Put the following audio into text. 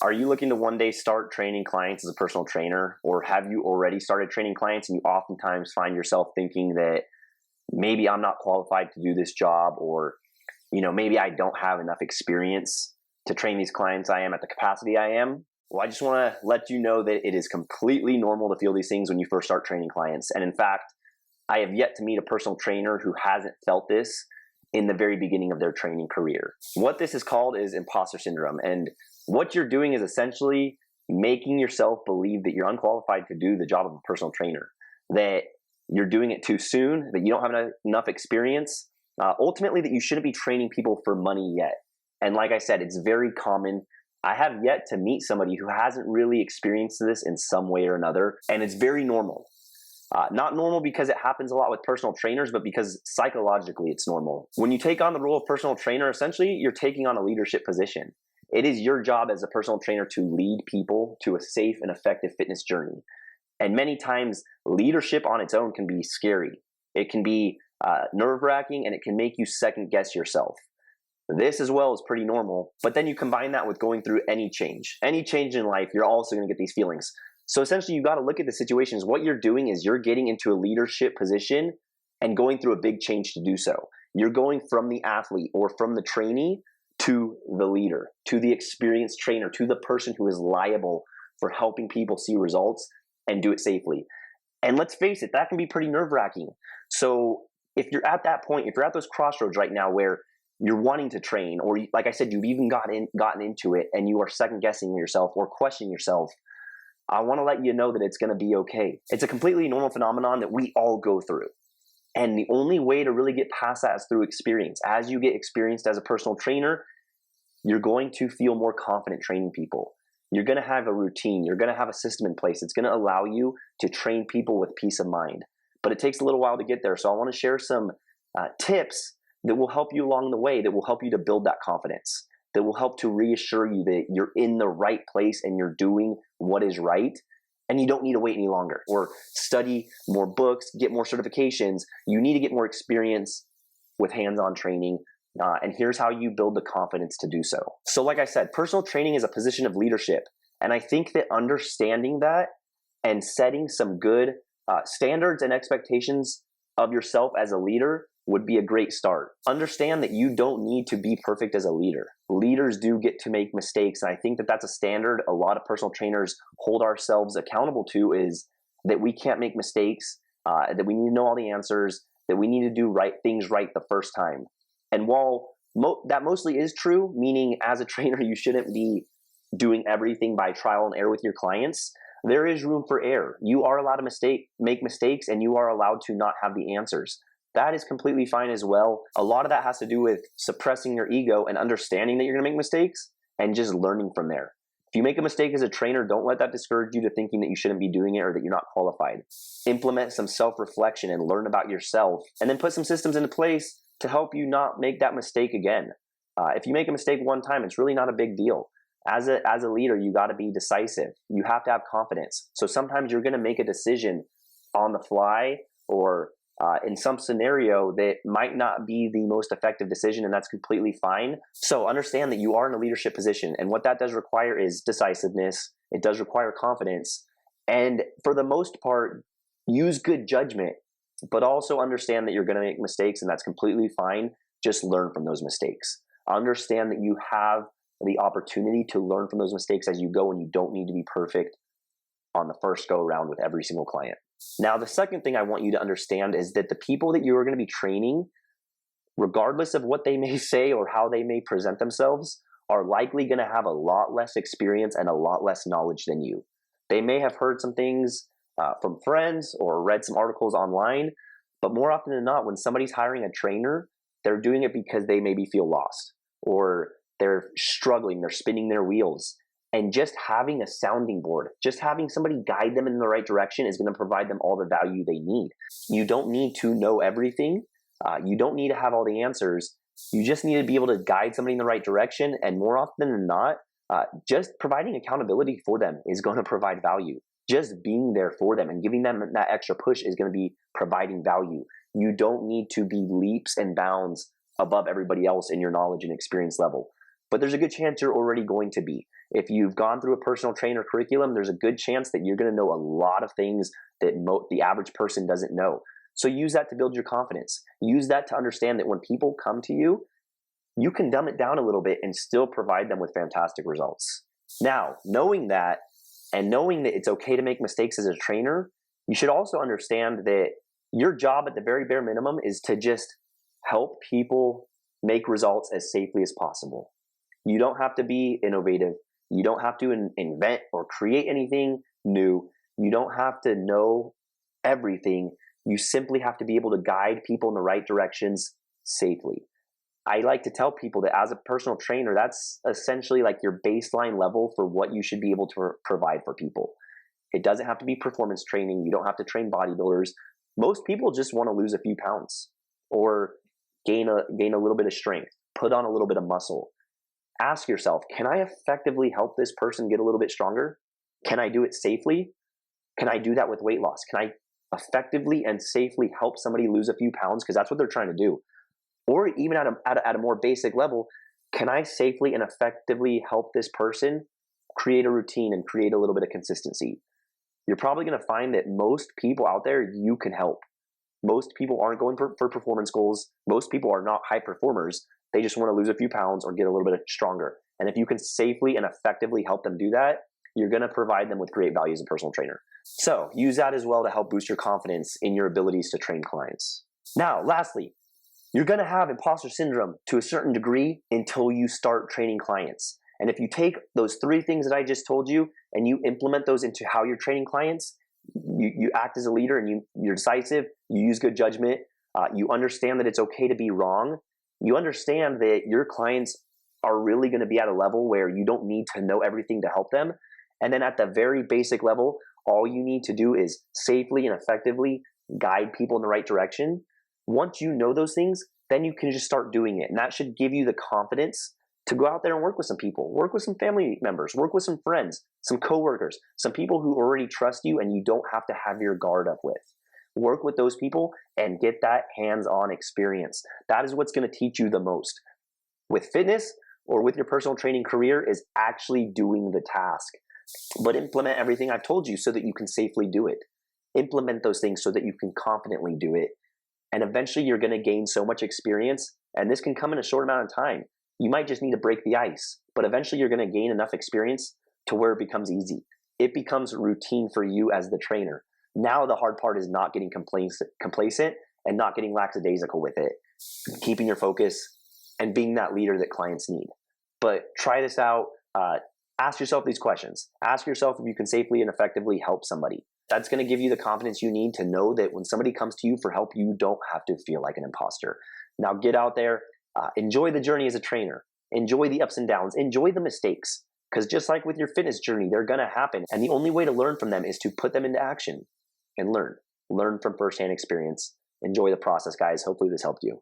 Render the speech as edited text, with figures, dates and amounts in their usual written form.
Are you looking to one day start training clients as a personal trainer, or have you already started training clients and you oftentimes find yourself thinking that maybe I'm not qualified to do this job, or maybe I don't have enough experience to train these clients I am at the capacity I am? Well, I just want to let you know that it is completely normal to feel these things when you first start training clients. And in fact, I have yet to meet a personal trainer who hasn't felt this in the very beginning of their training career. What this is called is imposter syndrome. And what you're doing is essentially making yourself believe that you're unqualified to do the job of a personal trainer, that you're doing it too soon, that you don't have enough experience, ultimately that you shouldn't be training people for money yet. And like I said, it's very common. I have yet to meet somebody who hasn't really experienced this in some way or another, and it's very normal. Not normal because it happens a lot with personal trainers, but because psychologically it's normal. When you take on the role of personal trainer, essentially you're taking on a leadership position. It is your job as a personal trainer to lead people to a safe and effective fitness journey. And many times leadership on its own can be scary. It can be nerve-wracking, and it can make you second guess yourself. This as well is pretty normal, but then you combine that with going through any change in life, you're also going to get these feelings. So essentially, you got to look at the situations. What you're doing is you're getting into a leadership position and going through a big change to do so. You're going from the athlete or from the trainee to the leader, to the experienced trainer, to the person who is liable for helping people see results and do it safely. And let's face it, that can be pretty nerve-wracking. So if you're at that point, if you're at those crossroads right now where you're wanting to train, or like I said, you've even gotten into it and you are second guessing yourself or questioning yourself, I want to let you know that it's going to be okay. It's a completely normal phenomenon that we all go through. And the only way to really get past that is through experience. As you get experienced as a personal trainer, you're going to feel more confident training people. You're going to have a routine. You're going to have a system in place. It's going to allow you to train people with peace of mind. But it takes a little while to get there. So I want to share some tips that will help you along the way, that will help you to build that confidence, that will help to reassure you that you're in the right place and you're doing what is right, and you don't need to wait any longer or study more books, get more certifications. You need to get more experience with hands-on training, and here's how you build the confidence to do so. So like I said, personal training is a position of leadership, and I think that understanding that and setting some good standards and expectations of yourself as a leader would be a great start. Understand that you don't need to be perfect as a leader. Leaders do get to make mistakes, and I think that that's a standard a lot of personal trainers hold ourselves accountable to, is that we can't make mistakes, that we need to know all the answers, that we need to do things right the first time. And while that mostly is true, meaning as a trainer you shouldn't be doing everything by trial and error with your clients, there is room for error. You are allowed to make mistakes, and you are allowed to not have the answers. That is completely fine as well. A lot of that has to do with suppressing your ego and understanding that you're going to make mistakes and just learning from there. If you make a mistake as a trainer, don't let that discourage you to thinking that you shouldn't be doing it or that you're not qualified. Implement some self-reflection and learn about yourself, and then put some systems into place to help you not make that mistake again. If you make a mistake one time, it's really not a big deal. As a leader, you got to be decisive. You have to have confidence. So sometimes you're going to make a decision on the fly, or in some scenario that might not be the most effective decision, and that's completely fine. So understand that you are in a leadership position, and what that does require is decisiveness. It does require confidence, and for the most part, use good judgment, but also understand that you're going to make mistakes, and that's completely fine. Just learn from those mistakes. Understand that you have the opportunity to learn from those mistakes as you go, and you don't need to be perfect on the first go around with every single client. Now, the second thing I want you to understand is that the people that you are going to be training, regardless of what they may say or how they may present themselves, are likely going to have a lot less experience and a lot less knowledge than you. They may have heard some things from friends or read some articles online, but more often than not, when somebody's hiring a trainer, they're doing it because they maybe feel lost, or they're struggling, they're spinning their wheels. And just having a sounding board, just having somebody guide them in the right direction is going to provide them all the value they need. You don't need to know everything. You don't need to have all the answers. You just need to be able to guide somebody in the right direction. And more often than not, just providing accountability for them is going to provide value. Just being there for them and giving them that extra push is going to be providing value. You don't need to be leaps and bounds above everybody else in your knowledge and experience level. But there's a good chance you're already going to be. If you've gone through a personal trainer curriculum, there's a good chance that you're going to know a lot of things that the average person doesn't know. So use that to build your confidence. Use that to understand that when people come to you, you can dumb it down a little bit and still provide them with fantastic results. Now, knowing that and knowing that it's okay to make mistakes as a trainer, you should also understand that your job at the very bare minimum is to just help people make results as safely as possible. You don't have to be innovative. You don't have to invent or create anything new. You don't have to know everything. You simply have to be able to guide people in the right directions safely. I like to tell people that as a personal trainer, that's essentially like your baseline level for what you should be able to provide for people. It doesn't have to be performance training. You don't have to train bodybuilders. Most people just want to lose a few pounds or gain a little bit of strength, put on a little bit of muscle. Ask yourself, can I effectively help this person get a little bit stronger? Can I do it safely? Can I do that with weight loss? Can I effectively and safely help somebody lose a few pounds? Because that's what they're trying to do. Or even at a more basic level, can I safely and effectively help this person create a routine and create a little bit of consistency? You're probably going to find that most people out there you can help. Most people aren't going for performance goals. Most people are not high performers. They just want to lose a few pounds or get a little bit stronger. And if you can safely and effectively help them do that, you're going to provide them with great value as a personal trainer. So use that as well to help boost your confidence in your abilities to train clients. Now, lastly, you're going to have imposter syndrome to a certain degree until you start training clients. And if you take those 3 things that I just told you and you implement those into how you're training clients, you act as a leader and you're decisive, you use good judgment, you understand that it's okay to be wrong, you understand that your clients are really going to be at a level where you don't need to know everything to help them. And then at the very basic level, all you need to do is safely and effectively guide people in the right direction. Once you know those things, then you can just start doing it. And that should give you the confidence to go out there and work with some people, work with some family members, work with some friends, some coworkers, some people who already trust you and you don't have to have your guard up with. Work with those people and get that hands-on experience. That is what's going to teach you the most. With fitness or with your personal training career is actually doing the task. But implement everything I've told you so that you can safely do it. Implement those things so that you can confidently do it. And eventually you're going to gain so much experience, and this can come in a short amount of time. You might just need to break the ice, but eventually you're going to gain enough experience to where it becomes easy. It becomes routine for you as the trainer. Now the hard part is not getting complacent and not getting lackadaisical with it, keeping your focus and being that leader that clients need. But try this out. Ask yourself these questions. Ask yourself if you can safely and effectively help somebody. That's going to give you the confidence you need to know that when somebody comes to you for help, you don't have to feel like an imposter. Now get out there, enjoy the journey as a trainer, enjoy the ups and downs, enjoy the mistakes, because just like with your fitness journey, they're going to happen. And the only way to learn from them is to put them into action and learn from firsthand experience. Enjoy the process, guys. Hopefully this helped you.